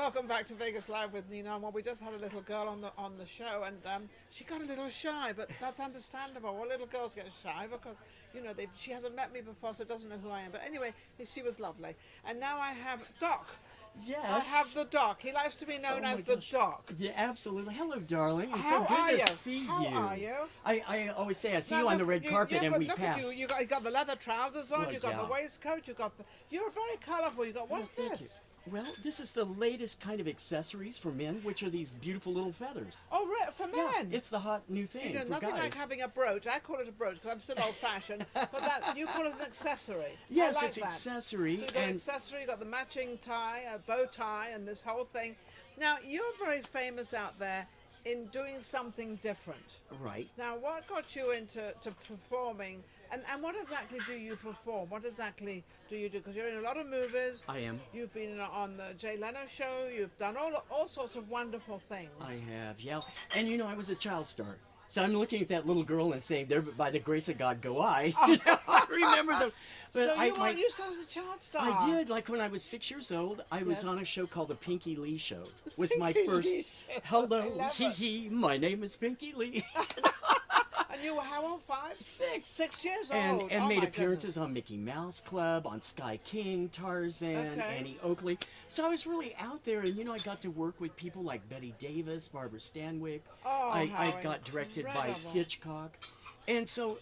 Welcome back to Vegas Live with Ninon. Well, we just had a little girl on the show, and she got a little shy, but that's understandable. Well, little girls get shy because she hasn't met me before, so doesn't know who I am. But anyway, she was lovely. And now I have Doc. Yes. I have the Doc. He likes to be known as the Doc. Yeah, absolutely. Hello, darling. It's How so are good you? to see How you. Are you? I always say I see Now you on look, the red carpet and but we look pass. at you. You got the leather trousers on. Well, You got the yeah. waistcoat. You're very colourful. You got what's Thank this? you. Well, this is the latest kind of accessories for men, which are these beautiful little feathers. Oh, right, for Yeah, men. it's the hot new thing You do for nothing guys. like having a brooch. I call it a brooch because I'm still old-fashioned. But you call it an accessory. Yes, I like it's that. accessory. So you've got an and accessory, you've got the matching tie, a bow tie, and this whole thing. Now, you're very famous out there in doing something different. right. Now, what got you into performing, and what exactly do you perform? What exactly do you do? Because you're in a lot of movies. I am. You've been on the Jay Leno show. You've done all sorts of wonderful things. I have, yeah. And I was a child star. So I'm looking at that little girl and saying, "There, by the grace of God, go I." I remember those. But So you used to as a child star. I did. Like when I was 6 years old, I was Yes. on a show called The Pinky Lee Show. Was my Pinky first. Lee Show. I Hello, love hee it. hee. My name is Pinky Lee. And you were how old? 5? 6. 6 years And old. and Oh, made my appearances on Mickey Mouse Club, on Sky King, Tarzan, Okay. Annie Oakley. So I was really out there, and I got to work with people like Betty Davis, Barbara Stanwyck. Oh, I how got directed by incredible. Hitchcock. And so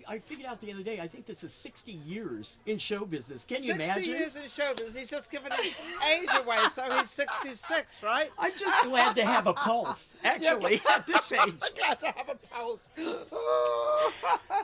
I figured out the other day, I think this is 60 years in show business. Can you 60 imagine? years in show business. He's just given his age away, so he's 66, right? I'm just glad to have a pulse, actually, at this age. Glad to have a pulse.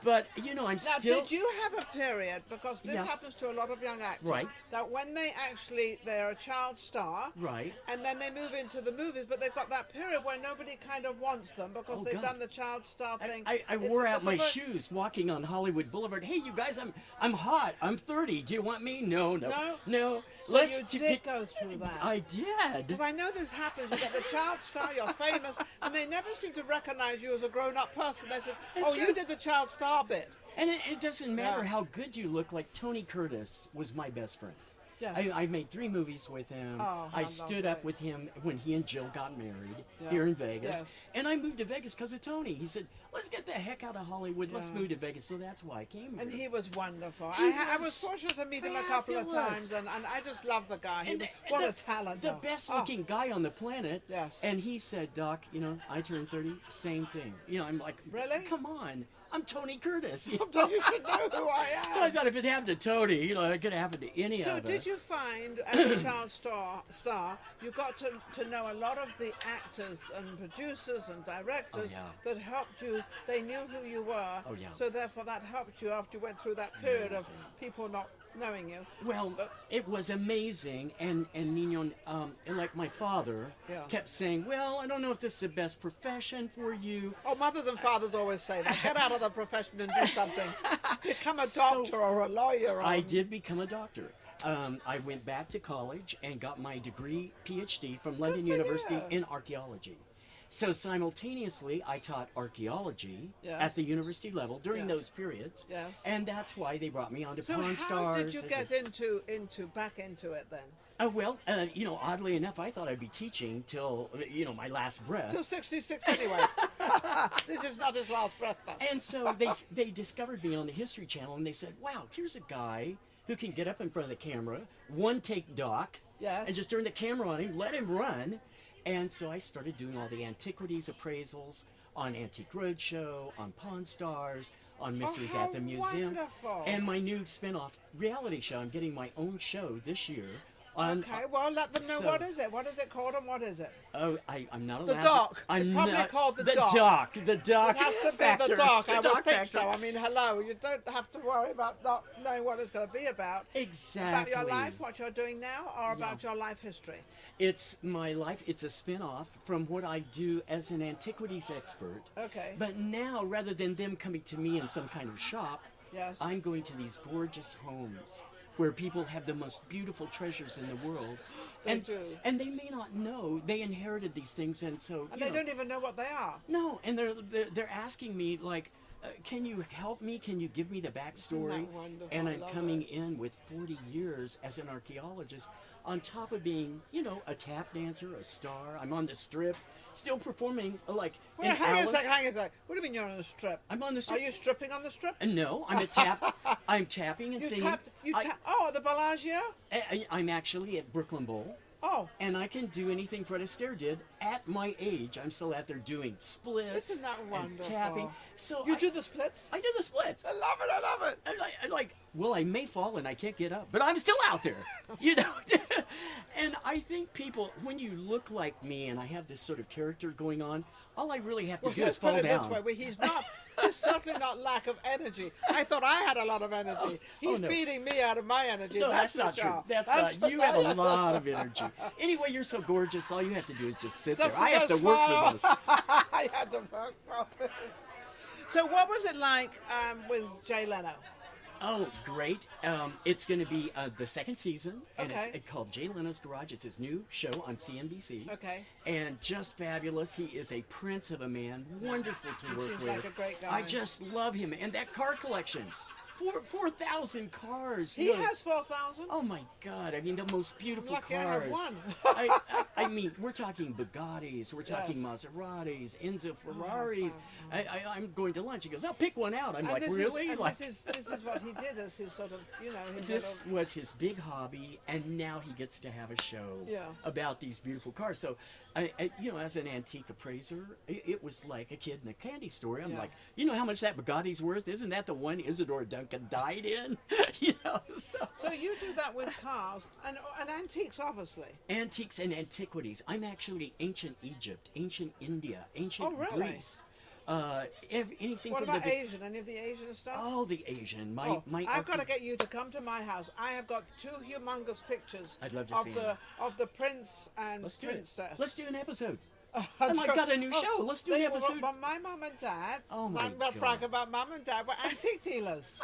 But, I'm Now, still... did you have a period, because this Yeah. happens to a lot of young actors, Right. that when they're a child star, Right. and then they move into the movies, but they've got that period where nobody kind of wants them because Oh, they've God. done the child star thing. I wore out It's a my very- shoes walking on Hollywood Boulevard. Hey, you guys, I'm hot. I'm 30. Do you want me? No. So you did go through that. I did. Because I know this happens. You get the child star, you're famous, and they never seem to recognize you as a grown-up person. They say, That's "Oh, you true. did the child star bit." And it doesn't matter Yeah. how good you look. Like Tony Curtis was my best friend. Yes. I made 3 movies with him. Oh, I how stood up lovely. with him when he and Jill got married Yeah. here in Vegas. Yes. And I moved to Vegas because of Tony. He said, "Let's get the heck out of Hollywood. Let's Yeah. move to Vegas." So that's why I came here. And he was wonderful. He I was was fortunate to meet him a couple of fabulous. times, and I just love the guy. And What the- a talent. The though. best Oh, looking guy on the planet. Yes. And he said, "Doc, I turned 30, same thing." I'm like, Really? Come on. I'm Tony Curtis. You should know who I am. So I thought if it happened to Tony, it could happen to any So of did us. you find, as a child star, you got to know a lot of the actors and producers and directors yeah. that helped you. They knew who you were. Oh, yeah. So therefore that helped you after you went through that period Amazing. of people not knowing you. Well, it was amazing, and Ninon, and like my father Yeah. kept saying, "Well, I don't know if this is the best profession for you." Oh, mothers and fathers always say that. Get out of the profession and do something. Become a So, doctor or a lawyer. Or, I did become a doctor. I went back to college and got my degree, PhD, from London for University you. in archaeology. So simultaneously, I taught archaeology Yes. at the university level during Yeah. those periods. Yes. And that's why they brought me onto So Pawn how Stars. did you as get a- back into it then? Well, oddly enough, I thought I'd be teaching till, my last breath. Till 66 anyway. This is not his last breath though. And so they discovered me on the History Channel, and they said, "Wow, here's a guy who can get up in front of the camera, one take Doc, Yes. and just turn the camera on him, let him run." And so I started doing all the antiquities appraisals on Antique Roadshow, on Pawn Stars, on Mysteries how at the Museum, wonderful. and my new spin-off reality show. I'm getting my own show this year. Okay, well, let them know so- what is it. What is it called and what is it? Oh, I'm not The allowed. Doc. I'm It's probably not, called The the Doc. Doc. The Doc. It has to be Factor. the doc. The I would Doc think Factor. so. I mean, hello. You don't have to worry about not knowing what it's going to be about. Exactly. About your life, what you're doing now, or about your life history. It's my life. It's a spin-off from what I do as an antiquities expert. Okay. But now, rather than them coming to me in some kind of shop, Yes. I'm going to these gorgeous homes where people have the most beautiful treasures in the world. They and, do. And they may not know they inherited these things, and so And you they know, don't even know what they are. No, and they're asking me like, can you help me? Can you give me the backstory? wonderful? And I I'm love coming it. in with 40 years as an archaeologist, on top of being, a tap dancer, a star. I'm on the strip, still performing like Well, in hang on a Alice. sec, hang on a sec. What do you mean you're on a strip? I'm on the Are strip. you stripping on the strip? No, I'm a tap. I'm tapping and You singing. tapped. Oh, at the Bellagio. I'm actually at Brooklyn Bowl. Oh, And I can do anything Fred Astaire did at my age. I'm still out there doing splits isn't that and wonderful? tapping. So You do the splits? I do the splits. I love it. I love it. I'm like, well, I may fall and I can't get up, but I'm still out there, And I think people, when you look like me and I have this sort of character going on, all I really have to do Let's is fall put it down. this way: he's not. He's certainly not lack of energy. I thought I had a lot of energy. He's no. beating me out of my energy. No, that's that's not for true. sure. That's That's not. You have a lot of energy. Anyway, you're so gorgeous. All you have to do is just sit there. I have to work for this. I had to work for this. So, what was it like with Jay Leno? Oh, great. It's going to be the second season, and Okay. it's called Jay Leno's Garage. It's his new show on CNBC. Okay. And just fabulous. He is a prince of a man, wonderful to work seems with. like a great guy. I just love him. And that car collection, 4,000 cars. He has 4,000. Oh my God! I mean, the most beautiful Lucky I cars. have one. I mean, we're talking Bugattis, we're talking Maseratis, Enzo Ferraris. I'm going to lunch. He goes, "I'll pick one out." I'm like, "Really?" This is what he did as his sort of, his This little, was his big hobby, and now he gets to have a show Yeah. about these beautiful cars. So, as an antique appraiser, it was like a kid in a candy store. I'm Yeah. like, you know how much that Bugatti's worth? Isn't that the one Isidore Duncan died in? So you do that with cars and antiques, obviously. Antiques and antiquities. I'm actually ancient Egypt, ancient India, ancient Oh, really? Greece. Anything What from about the Asian? Any of the Asian stuff? all the Asian. I've got to get you to come to my house. I have got 2 humongous pictures I'd love to of see the 'em. of the prince and Let's do it. princess. Let's do an episode. I I've got a new show. Let's do an episode. But my mum and dad, Oh, my I'm not God. brag about mum and dad, were antique dealers.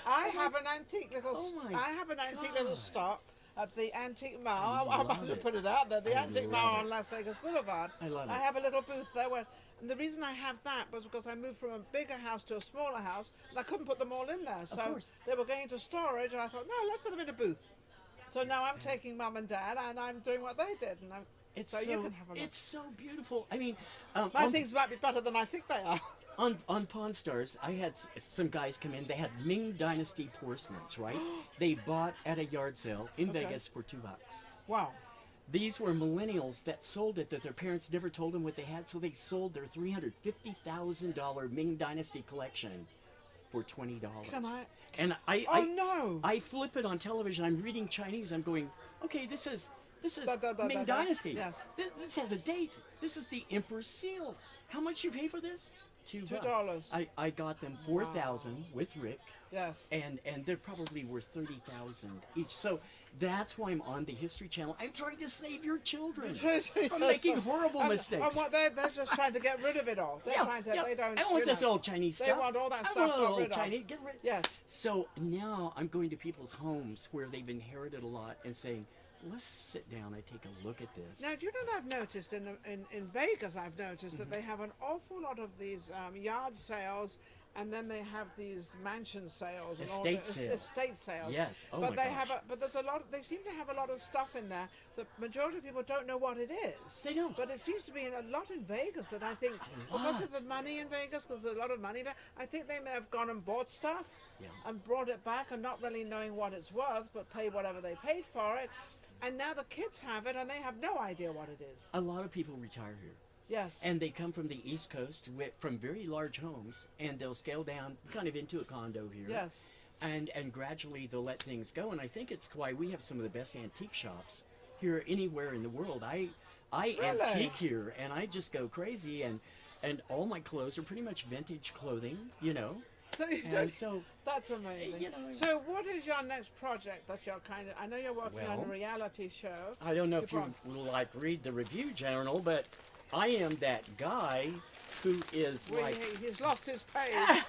I have an antique little. Oh, my I have an antique little God. stop at the Antique I Mall. I love might as well it. put it out there. The I Antique love Mall it. on Las Vegas Boulevard. I love it. I have a little booth there where. And the reason I have that was because I moved from a bigger house to a smaller house, and I couldn't put them all in there. So course. they were going into storage, and I thought, no, let's put them in a booth. So now I'm taking mum and dad, and I'm doing what they did, and so you can have a look. It's so beautiful. I mean, My things might be better than I think they are. on Pawn Stars, I had some guys come in. They had Ming Dynasty porcelains, right? They bought at a yard sale in Okay. Vegas for $2. Wow. These were millennials that sold it, that their parents never told them what they had, so they sold their $350,000 Ming Dynasty collection for $20. Can I? And Oh no! I flip it on television. I'm reading Chinese. I'm going, okay, this is Da. Ming Dynasty. Yes. This has a date. This is the Emperor's seal. How much you pay for this? $2. $2. I got them 4,000 with Rick, Yes. and they're probably worth 30,000 each. So that's why I'm on the History Channel. I'm trying to save your children from making horrible mistakes. And what they're just trying to get rid of it all. They're trying to. yeah. They don't. I don't want you this know, old Chinese They stuff. want all that I stuff want got all old rid of. Chinese. Get rid. Yes. So now I'm going to people's homes where they've inherited a lot and saying, let's sit down and take a look at this. Now, do you know what I've noticed in Vegas? I've noticed that they have an awful lot of these yard sales, and then they have these mansion sales and Estate all the sales. estate sales. Yes. Oh but my they gosh. but there's a lot. They seem to have a lot of stuff in there. The majority of people don't know what it is. They don't. But it seems to be in a lot in Vegas that I think because of the money in Vegas, because there's a lot of money there. I think they may have gone and bought stuff Yeah. and brought it back and not really knowing what it's worth, but pay whatever they paid for it. And now the kids have it and they have no idea what it is. A lot of people retire here. Yes. And they come from the East Coast from very large homes, and they'll scale down kind of into a condo here. Yes. And gradually they'll let things go. And I think it's why we have some of the best antique shops here anywhere in the world. I Really? antique here, and I just go crazy, and all my clothes are pretty much vintage clothing, So you And don't. so, That's amazing. you know- So what is your next project that you're kind of? I know you're working on a Well, reality show. I don't know if you You're will read the review journal, but I am that guy who is Well, like he's lost his page.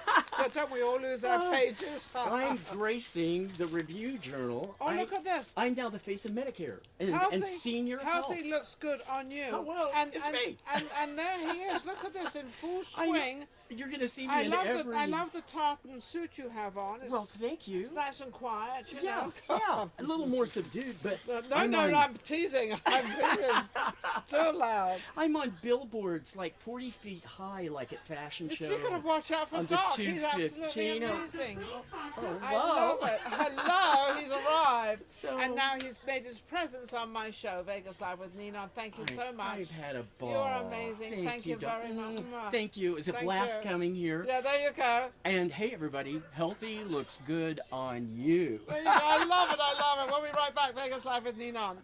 Don't we all lose our pages? I'm gracing the Review Journal. Oh, look at this. I'm now the face of Medicare and senior health. Healthy looks good on you. Oh, well, it's me. And there he is. Look at this in full swing. You're going to see me in every... I love the tartan suit you have on. Well, thank you. It's nice and quiet, you Yeah, know. yeah. A little more subdued, but... I'm teasing. I'm teasing. Still loud. I'm on billboards like 40 feet high, like at fashion shows. You've got to watch out for On the Doc. He's absolutely 215. amazing. Oh, I love it. Hello, he's arrived. So- And now he's made his presence on my show, Vegas Live with Ninon. Thank you so much. I've had a ball. You're amazing. Thank you Doc. very much. Thank you. It was a Thank blast you. coming here. Yeah, there you go. And hey, everybody, healthy looks good on you. There you go. I love it. I love it. We'll be right back. Vegas Live with Ninon.